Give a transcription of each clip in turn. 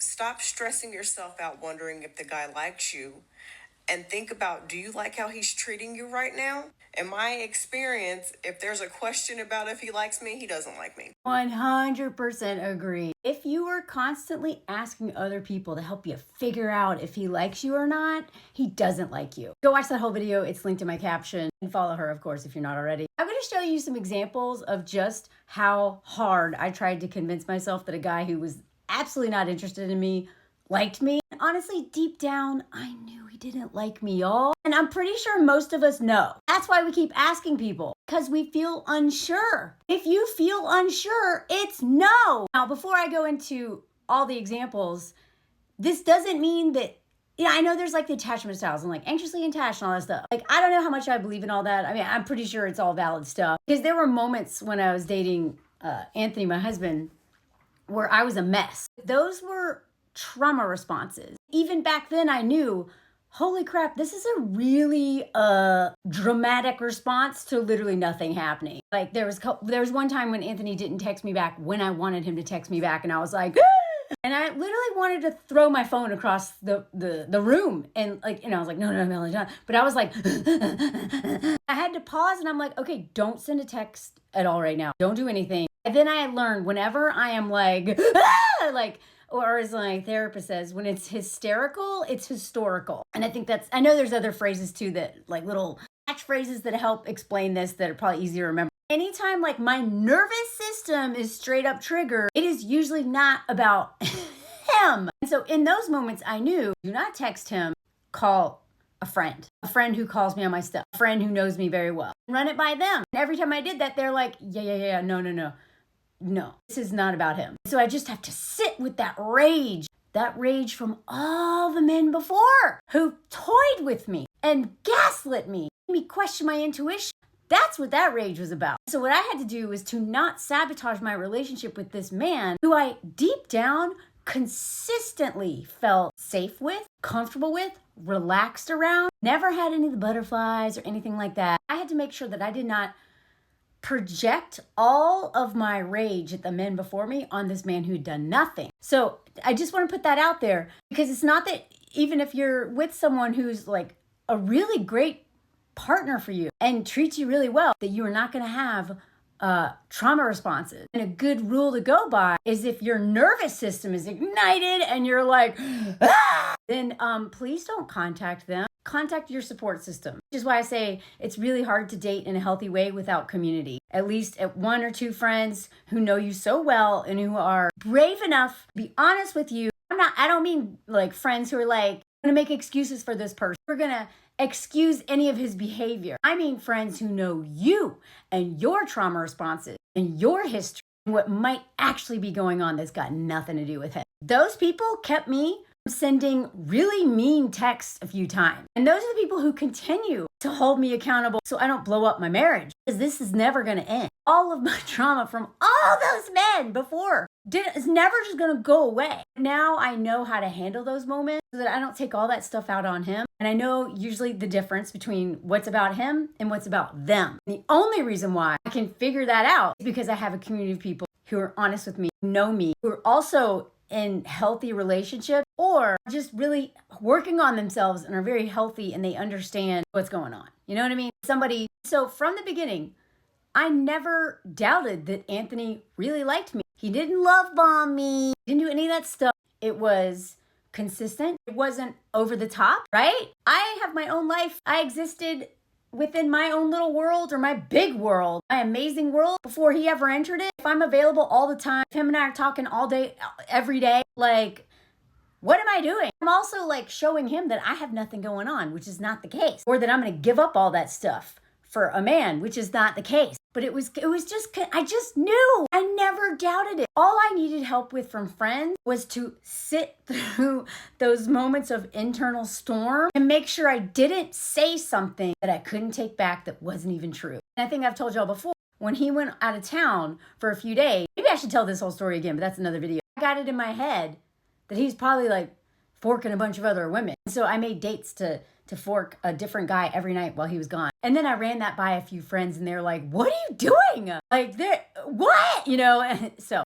Stop stressing yourself out wondering if the guy likes you and think about, do you like how he's treating you right now? In my experience, if there's a question about if he likes me, he doesn't like me. 100% agree. If you are constantly asking other people to help you figure out if he likes you or not, he doesn't like you. Go watch that whole video. It's linked in my caption. And follow her, of course, if you're not already. I'm going to show you some examples of just how hard I tried to convince myself that a guy who was absolutely not interested in me liked me. And honestly, deep down, I knew he didn't like me, y'all. And I'm pretty sure most of us know. That's why we keep asking people, because we feel unsure. If you feel unsure, it's no. Now, before I go into all the examples, this doesn't mean that, I know there's like the attachment styles and like anxiously attached and all that stuff. Like, I don't know how much I believe in all that. I mean, I'm pretty sure it's all valid stuff. Because there were moments when I was dating Anthony, my husband, where I was a mess. Those were trauma responses. Even back then I knew, holy crap, this is a really dramatic response to literally nothing happening. Like there was one time when Anthony didn't text me back when I wanted him to text me back, and I was like, and I literally wanted to throw my phone across the room, and like, I was like, no, Melanie, no. But I was like, I had to pause, and I'm like, okay, don't send a text at all right now. Don't do anything. And then I learned whenever I am like, or as my therapist says, when it's hysterical, it's historical. And I think I know there's other phrases too, that like little catchphrases that help explain this that are probably easy to remember. Anytime like my nervous system is straight up triggered, it is usually not about him. And so in those moments I knew, do not text him, call a friend who calls me on my stuff, a friend who knows me very well. Run it by them. And every time I did that, they're like, yeah, no, this is not about him. So I just have to sit with that rage from all the men before who toyed with me and gaslit me, made me question my intuition. That's what that rage was about. So what I had to do was to not sabotage my relationship with this man who I deep down consistently felt safe with, comfortable with, relaxed around, never had any of the butterflies or anything like that. I had to make sure that I did not project all of my rage at the men before me on this man who'd done nothing. So I just want to put that out there, because it's not that even if you're with someone who's like a really great partner for you and treats you really well, that you are not going to have trauma responses. And a good rule to go by is if your nervous system is ignited and you're like, then please don't contact them. Contact your support system, which is why I say it's really hard to date in a healthy way without community. At least at one or two friends who know you so well and who are brave enough to be honest with you. I don't mean like friends who are like, I'm going to make excuses for this person. We're going to excuse any of his behavior. I mean friends who know you and your trauma responses and your history and what might actually be going on that's got nothing to do with him. Those people kept me from sending really mean texts a few times. And those are the people who continue to hold me accountable so I don't blow up my marriage, because this is never going to end. All of my trauma from all those men before is never just going to go away. Now I know how to handle those moments so that I don't take all that stuff out on him. And I know usually the difference between what's about him and what's about them. And the only reason why I can figure that out is because I have a community of people who are honest with me, know me, who are also in healthy relationships or just really working on themselves and are very healthy and they understand what's going on. You know what I mean? So from the beginning, I never doubted that Anthony really liked me. He didn't love bomb me, didn't do any of that stuff. It was consistent. It wasn't over the top, right? I have my own life. I existed within my own little world, or my big world, my amazing world, before he ever entered it. If I'm available all the time, if him and I are talking all day, every day, like, what am I doing? I'm also like showing him that I have nothing going on, which is not the case. Or that I'm going to give up all that stuff for a man, which is not the case. But it was just, I just knew. I never doubted it. All I needed help with from friends was to sit through those moments of internal storm and make sure I didn't say something that I couldn't take back that wasn't even true. And I think I've told y'all before, when he went out of town for a few days, maybe I should tell this whole story again, but that's another video. I got it in my head that he's probably like forking a bunch of other women. So I made dates to fork a different guy every night while he was gone. And then I ran that by a few friends and they're like, what are you doing? Like, what? You know, so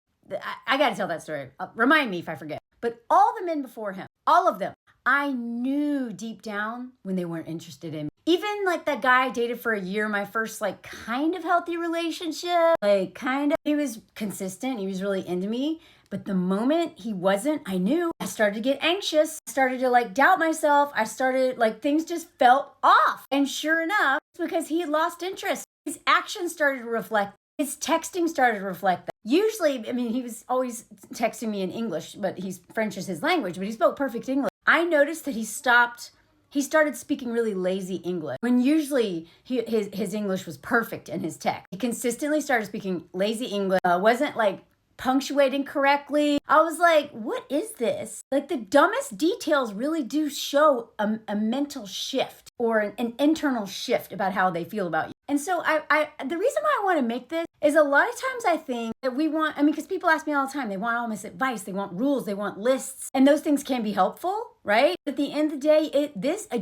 I got to tell that story. Remind me if I forget. But all the men before him, all of them, I knew deep down when they weren't interested in me. Even like that guy I dated for a year, my first like kind of healthy relationship, like kind of, he was consistent. He was really into me. But the moment he wasn't, I knew. I started to get anxious. I started to like doubt myself. I started like things just felt off. And sure enough, it's because he had lost interest. His actions started to reflect. His texting started to reflect that. Usually, I mean, he was always texting me in English, but French is his language, but he spoke perfect English. I noticed that he started speaking really lazy English when usually his English was perfect in his text. He consistently started speaking lazy English, wasn't like punctuating correctly. I was like, what is this? Like the dumbest details really do show a mental shift or an internal shift about how they feel about you. And so the reason why I want to make this is a lot of times I think that because people ask me all the time, they want all this advice, they want rules, they want lists, and those things can be helpful, right? At the end of the day,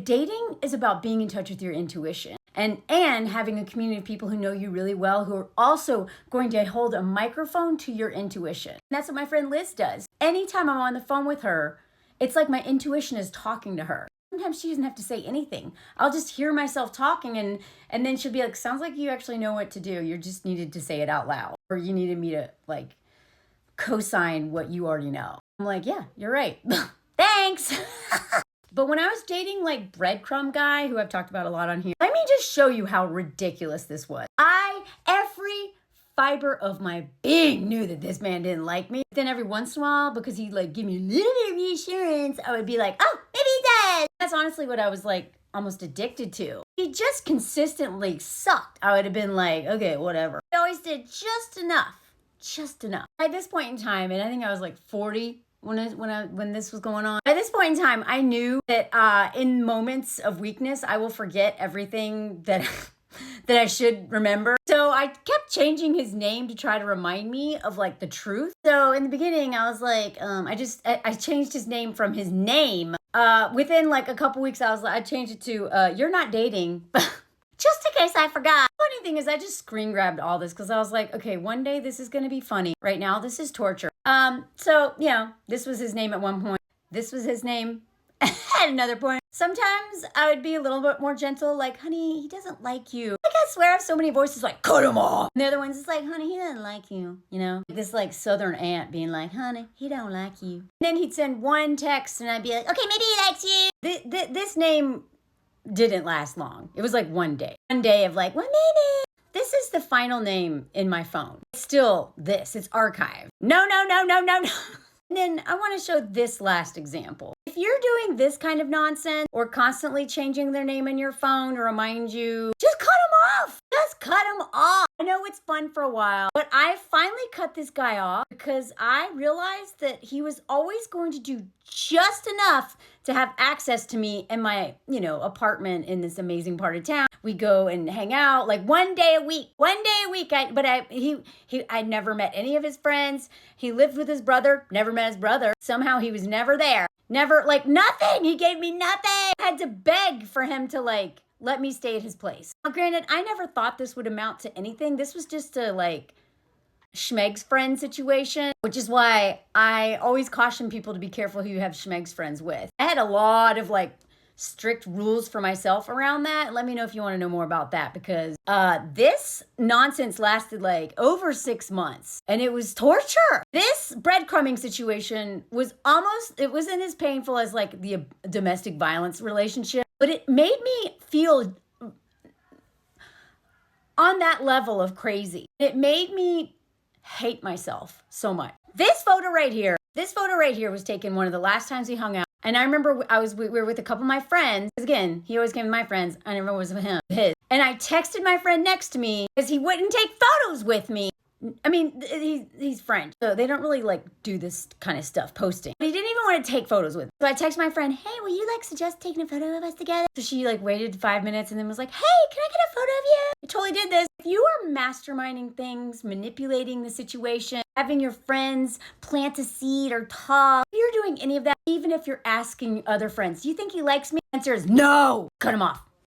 dating is about being in touch with your intuition. And having a community of people who know you really well, who are also going to hold a microphone to your intuition. And that's what my friend Liz does. Anytime I'm on the phone with her, it's like my intuition is talking to her. Sometimes she doesn't have to say anything. I'll just hear myself talking and then she'll be like, sounds like you actually know what to do. You just needed to say it out loud. Or you needed me to like co-sign what you already know. I'm like, yeah, you're right. Thanks. But when I was dating like Breadcrumb guy, who I've talked about a lot on here, let me just show you how ridiculous this was. Every fiber of my being knew that this man didn't like me. Then every once in a while, because he'd like give me a little bit of reassurance, I would be like, oh, maybe he does. That's honestly what I was like almost addicted to. He just consistently sucked. I would have been like, okay, whatever. I always did just enough. At this point in time, and I think I was like 40, when this was going on. At this point in time, I knew that in moments of weakness, I will forget everything that that I should remember. So I kept changing his name to try to remind me of like the truth. So in the beginning, I was like, I changed his name from his name. Within like a couple weeks, I changed it to you're not dating. Just in case I forgot. Funny thing is I just screen grabbed all this because I was like, okay, one day this is going to be funny. Right now, this is torture. So, this was his name at one point. This was his name at another point. Sometimes I would be a little bit more gentle, like, honey, he doesn't like you. Like, I swear I have so many voices like, cut him off. And the other one's just like, honey, he doesn't like you, This like southern aunt being like, honey, he don't like you. And then he'd send one text and I'd be like, okay, maybe he likes you. This name didn't last long. It was like one day of like, well, maybe. This is the final name in my phone. It's still this. It's archived. No. And then I want to show this last example. If you're doing this kind of nonsense or constantly changing their name in your phone to remind you, just cut them off. Just cut them off. I know it's fun for a while, but I finally cut this guy off because I realized that he was always going to do just enough to have access to me in my, apartment in this amazing part of town. We go and hang out like one day a week. I never met any of his friends. He lived with his brother, never met his brother. Somehow he was never there. Never, like nothing. He gave me nothing. I had to beg for him to like, let me stay at his place. Now, granted, I never thought this would amount to anything. This was just a like schmeg's friend situation, which is why I always caution people to be careful who you have schmeg's friends with. I had a lot of like strict rules for myself around that. Let me know if you want to know more about that because this nonsense lasted like over 6 months and it was torture. This breadcrumbing situation was it wasn't as painful as like the domestic violence relationship, but it made me feel on that level of crazy. It made me hate myself so much. This photo right here was taken one of the last times we hung out. And I remember we were with a couple of my friends. Because again, he always came with my friends. I never was with his. And I texted my friend next to me because he wouldn't take photos with me. I mean, he's French, so they don't really like do this kind of stuff, posting. But he didn't even want to take photos with me. So I texted my friend, hey, will you like suggest taking a photo of us together? So she like waited 5 minutes and then was like, hey, can I get a photo of you? I totally did this. If you are masterminding things, manipulating the situation, having your friends plant a seed or talk, if you're doing any of that, even if you're asking other friends, do you think he likes me? The answer is no. Cut him off.